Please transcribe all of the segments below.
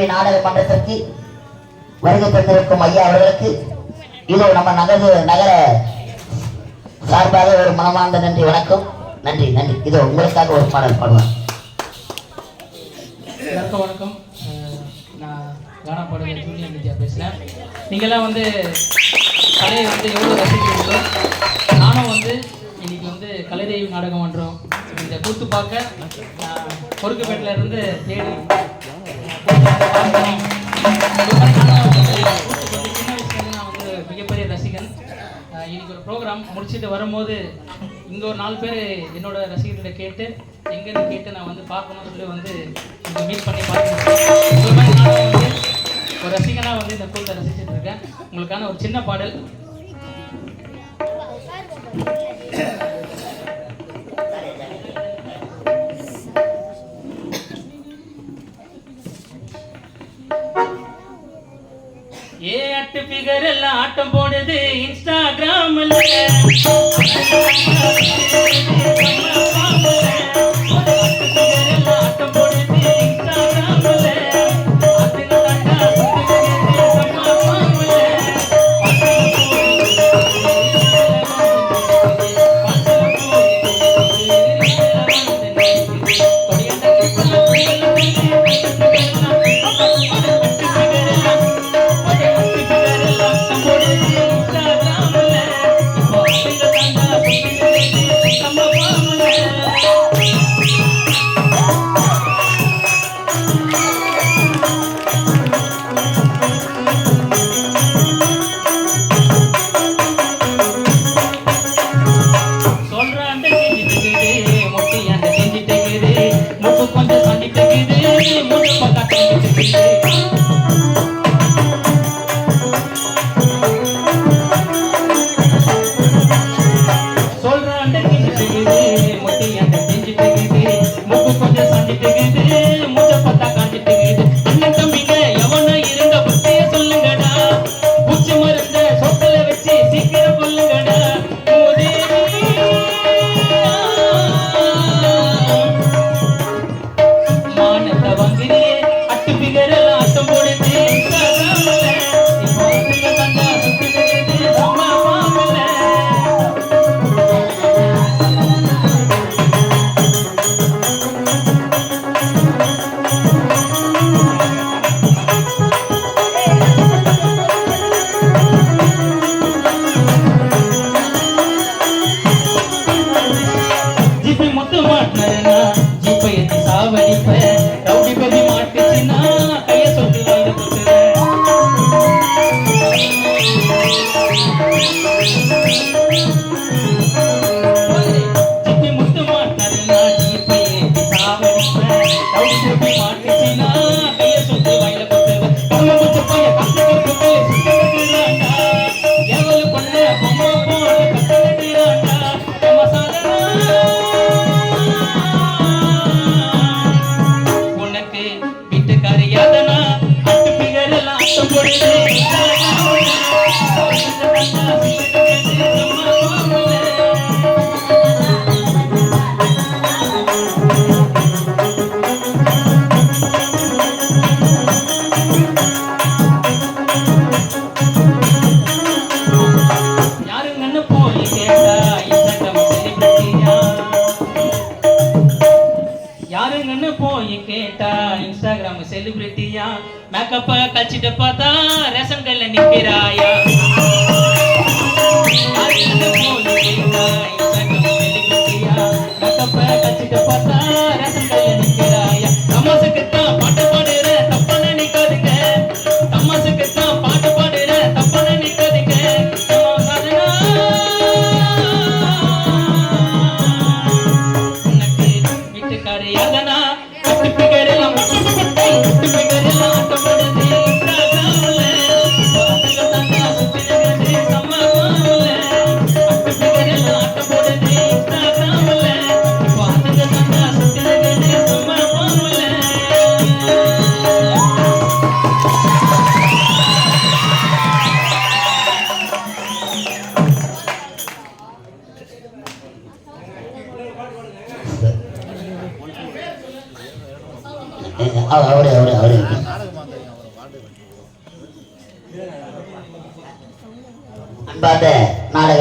கலைதேவி நாடக மன்றத்திற்கு வருகை தந்திருக்கும் ஐயா அவர்களுக்கு இதோ நம்ம நகர சார்பாக ஒரு மனமார்ந்த நன்றி. வணக்கம். நன்றி நன்றி. இதோ உங்களுக்காக ஒரு பாடல் பாடுவார். எல்லாருக்கும் வணக்கம். நான் கானா பாடகர் ஜூனியர் நித்யா பேசுகிறேன். நீங்கள்லாம் வந்து கலையை வந்து எவ்வளோ ரசிக்கிறீங்களோ, நானும் வந்து இன்னைக்கு வந்து கலைதேவி நாடகம் மன்றம் இந்த கூத்து பார்க்க பொறுக்குப்பேட்டில் இருந்து தேடி சின்ன வயசுலேருந்து நான் வந்து மிகப்பெரிய ரசிகன். இன்னைக்கு ஒரு ப்ரோக்ராம் முடிச்சுட்டு வரும்போது இங்கே ஒரு 4 பேர் என்னோட ரசிகர்கிட்ட கேட்டு எங்கேன்னு கேட்டு நான் வந்து பார்க்கணும்னு சொல்லி வந்து இங்கே மீட் பண்ணி பார்க்கணும். ஒரு மாதிரி நானும் வந்து ஒரு ரசிகனாக வந்து இந்த கூத்தை ரசிச்சுட்டு இருக்கேன். உங்களுக்கான ஒரு சின்ன பாடல். ஏ அட்டு பிகர் எல்லாம் ஆட்டம் போடுது இன்ஸ்டாகிராம்ல, ஆட்டம் போடுது இன்ஸ்டாகிராம்ல, இன்ஸ்டாகிராம் செலிபிரிட்டியா மேக்கப் கழிச்சிட்டு பார்த்தா ரேஷன் கடையில் நிற்கிறாயா. மேக்கப் கழிச்சிட்டு பார்த்தா ரேஷன் கடையில் நிற்கிறாயா. தமாசுக்கு தான் பாட்டு பாடுற தப்பா நினைக்காதீங்க, தமாசுக்கு தான் பாட்டு பாடுற தப்பா நினைக்காதீங்க. உனக்கு வீட்டுக்காரு யாதனா Instagram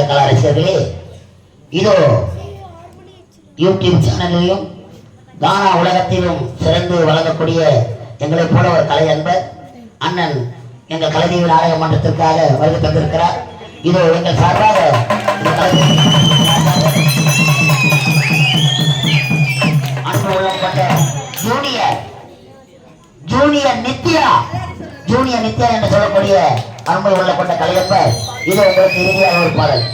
கலா ரசிகர்களே, இதோ யூடியூப் சேனலிலும் கானா உலகத்திலும் சிறந்து வழங்கக்கூடிய எங்களை போல ஒரு கலை அன்பர் அண்ணன் எங்கள் கலைதீவு நாடக மன்றத்திற்காக வருகை தந்திருக்கிறார். இதோ எங்கள் சார்பாக அன்பு உள்ளப்பட்ட ஜூனியர் நித்யா என்று சொல்லக்கூடிய அன்பு உள்ளப்பட்ட கலையப்பர், இது உங்களுக்கு இறுதியாக ஒரு பாடல்.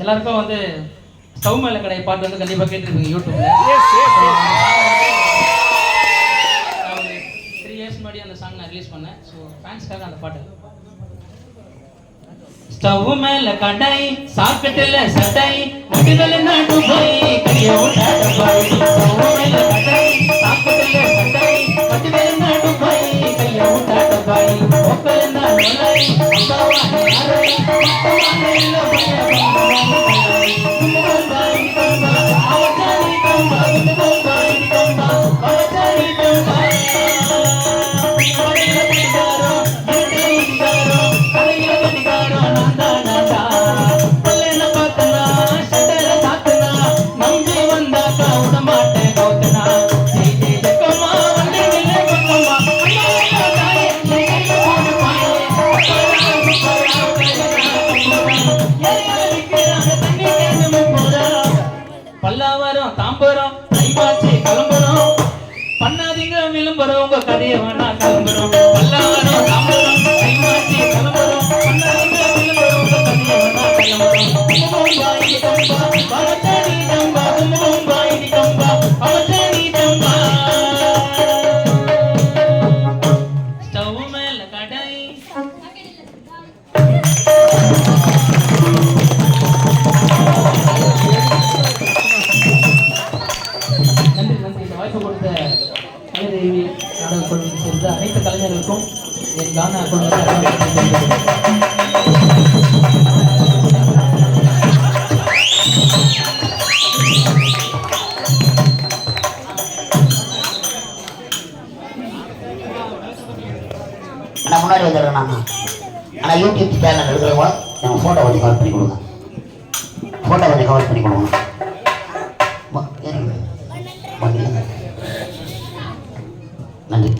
எல்லாருக்கும் வந்து ஸ்டவ் மேல கடை பாட்டு வந்து கண்டிப்பா கேட்டிருப்பீங்க யூடியூப்ல. 3 இயர்ஸ் முன்னாடி அந்த சாங் நான் ரிலீஸ் பண்ணேன். ஸோ ஃபேன்ஸ்க்காக அந்த பாட்டு. ஸ்டவ் மேல கடை சாக்கெட்டுல சட்டை முட்டுதல் நாட்டு போய் கைய விட்டாட போய். ஸ்டவ் மேல கடை சாக்கெட்டுல சட்டை முட்டுதல் நாட்டு போய் கைய விட்டாட போய். ஒக்கல் நான் நோலை அம்பாவா யாரை அம்பாவா இல்ல போய் பல்லாவரம் தாம்பரம் கைமாச்சி கிளம்புறோம் பண்ணாதீங்க விளம்பரம் உங்க கதையை வேணா கிளம்புறோம். பல்லாவரம் தாம்பரம் கைமாச்சி கிளம்புறோம் பண்ணாதீங்க விளம்பரம் உங்க கதையை வேணா கிளம்புறோம். ஸ்டவ் மேல கடை வாய்ப்பு கொடுத்த கலைதேவி நாடக குழுவை சேர்ந்த அனைத்து கலைஞர்களுக்கும் என் கானா நான் முன்னாடி வந்துடுறேன். ஆனால் யூடியூப் சேனல் இருக்கிறவங்க எங்கள் ஃபோட்டோ கொஞ்சம் கவர் பண்ணி கொடுங்க. நன்றி.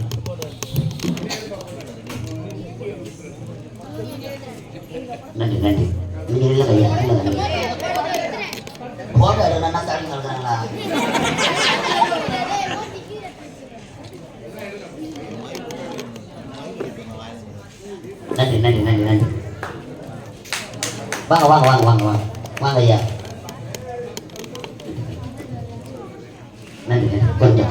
நீங்கள் இல்லை கையா இல்லை ஃபோட்டோ எடுக்கணும்னா தாடி கலக்குறாங்களா? நன்றி. வாங்க ஐயா. நன்றி. கொஞ்சம்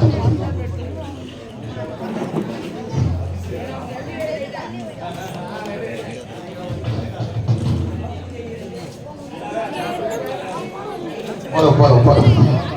போதும்